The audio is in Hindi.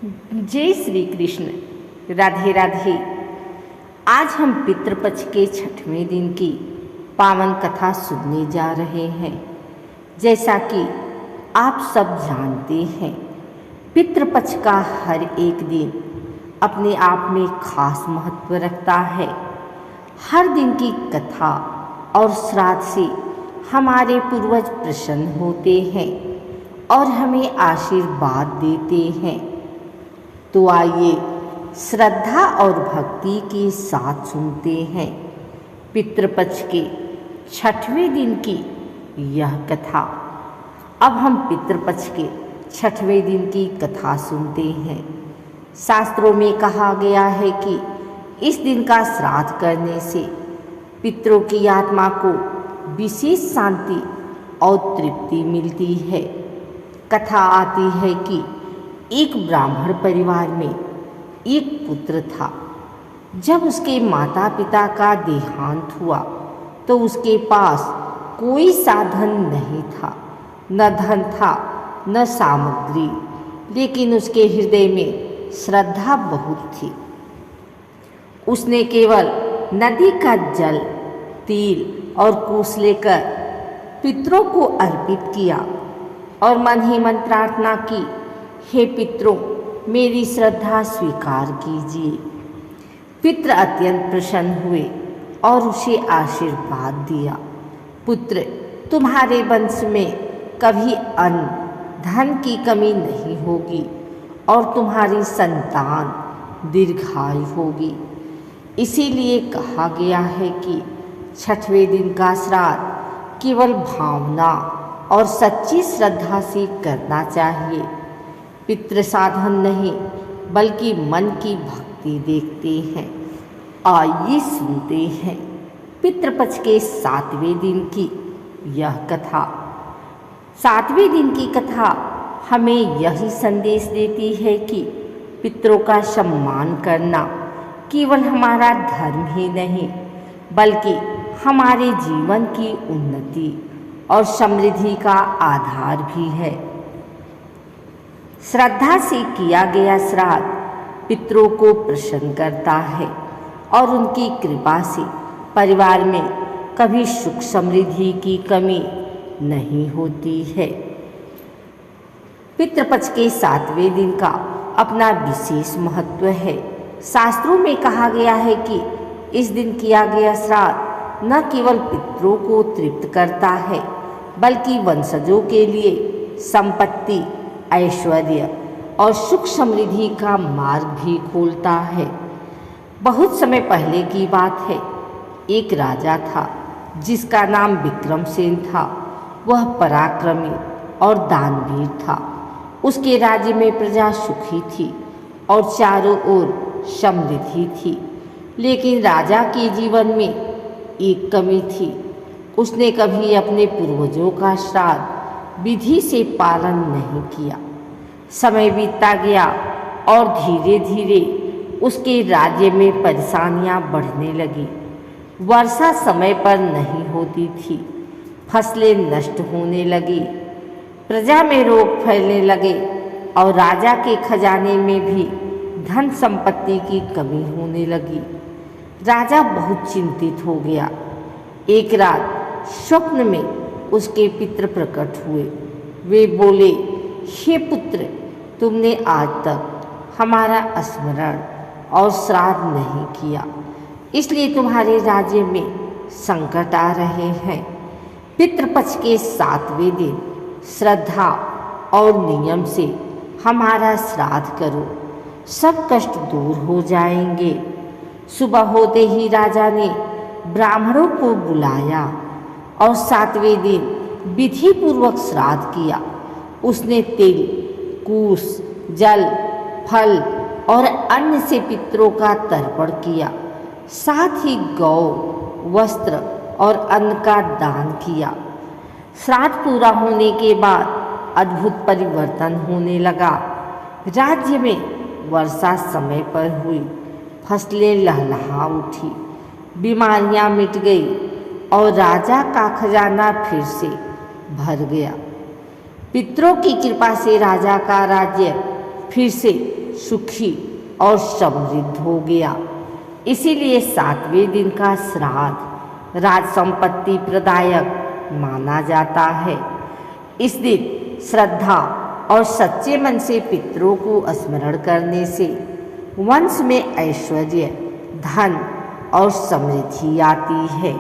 जय श्री कृष्ण। राधे राधे। आज हम पितृपक्ष के 6वें दिन की पावन कथा सुनने जा रहे हैं। जैसा कि आप सब जानते हैं, पितृपक्ष का हर एक दिन अपने आप में खास महत्व रखता है। हर दिन की कथा और श्राद्ध से हमारे पूर्वज प्रसन्न होते हैं और हमें आशीर्वाद देते हैं। तो आइए श्रद्धा और भक्ति के साथ सुनते हैं पितृपक्ष के 6वें दिन की यह कथा। अब हम पितृपक्ष के 6वें दिन की कथा सुनते हैं। शास्त्रों में कहा गया है कि इस दिन का श्राद्ध करने से पितरों की आत्मा को विशेष शांति और तृप्ति मिलती है। कथा आती है कि एक ब्राह्मण परिवार में एक पुत्र था। जब उसके माता पिता का देहांत हुआ तो उसके पास कोई साधन नहीं था, न धन था न सामग्री, लेकिन उसके हृदय में श्रद्धा बहुत थी। उसने केवल नदी का जल, तिल और कुश लेकर पितरों को अर्पित किया और मन ही मन प्रार्थना की, हे पितरों, मेरी श्रद्धा स्वीकार कीजिए। पितृ अत्यंत प्रसन्न हुए और उसे आशीर्वाद दिया, पुत्र, तुम्हारे वंश में कभी अन्न धन की कमी नहीं होगी और तुम्हारी संतान दीर्घायु होगी। इसीलिए कहा गया है कि 6वें दिन का श्राद्ध केवल भावना और सच्ची श्रद्धा से करना चाहिए। पितृ साधन नहीं बल्कि मन की भक्ति देखते हैं। आइए सुनते हैं पितृपक्ष के 7वें दिन की यह कथा। 7वें दिन की कथा हमें यही संदेश देती है कि पितरों का सम्मान करना केवल हमारा धर्म ही नहीं बल्कि हमारे जीवन की उन्नति और समृद्धि का आधार भी है। श्रद्धा से किया गया श्राद्ध पितरों को प्रसन्न करता है और उनकी कृपा से परिवार में कभी सुख समृद्धि की कमी नहीं होती है। पितृपक्ष के 7वें दिन का अपना विशेष महत्व है। शास्त्रों में कहा गया है कि इस दिन किया गया श्राद्ध न केवल पितरों को तृप्त करता है बल्कि वंशजों के लिए संपत्ति, ऐश्वर्य और सुख समृद्धि का मार्ग भी खोलता है। बहुत समय पहले की बात है, एक राजा था जिसका नाम विक्रमसेन था। वह पराक्रमी और दानवीर था। उसके राज्य में प्रजा सुखी थी और चारों ओर समृद्धि थी। लेकिन राजा के जीवन में एक कमी थी। उसने कभी अपने पूर्वजों का श्राद्ध विधि से पालन नहीं किया। समय बीतता गया और धीरे धीरे उसके राज्य में परेशानियां बढ़ने लगी। वर्षा समय पर नहीं होती थी, फसलें नष्ट होने लगी, प्रजा में रोग फैलने लगे और राजा के खजाने में भी धन संपत्ति की कमी होने लगी। राजा बहुत चिंतित हो गया। एक रात स्वप्न में उसके पितृ प्रकट हुए। वे बोले, हे पुत्र, तुमने आज तक हमारा स्मरण और श्राद्ध नहीं किया, इसलिए तुम्हारे राज्य में संकट आ रहे हैं। पितृपक्ष के 7वें दिन श्रद्धा और नियम से हमारा श्राद्ध करो, सब कष्ट दूर हो जाएंगे। सुबह होते ही राजा ने ब्राह्मणों को बुलाया और 7वें दिन विधि पूर्वक श्राद्ध किया। उसने तिल, कुश, जल, फल और अन्न से पितरों का तर्पण किया। साथ ही गौ, वस्त्र और अन्न का दान किया। श्राद्ध पूरा होने के बाद अद्भुत परिवर्तन होने लगा। राज्य में वर्षा समय पर हुई, फसलें लहलहा उठी, बीमारियां मिट गई और राजा का खजाना फिर से भर गया। पितरों की कृपा से राजा का राज्य फिर से सुखी और समृद्ध हो गया। इसीलिए 7वें दिन का श्राद्ध राज संपत्ति प्रदायक माना जाता है। इस दिन श्रद्धा और सच्चे मन से पितरों को स्मरण करने से वंश में ऐश्वर्य, धन और समृद्धि आती है।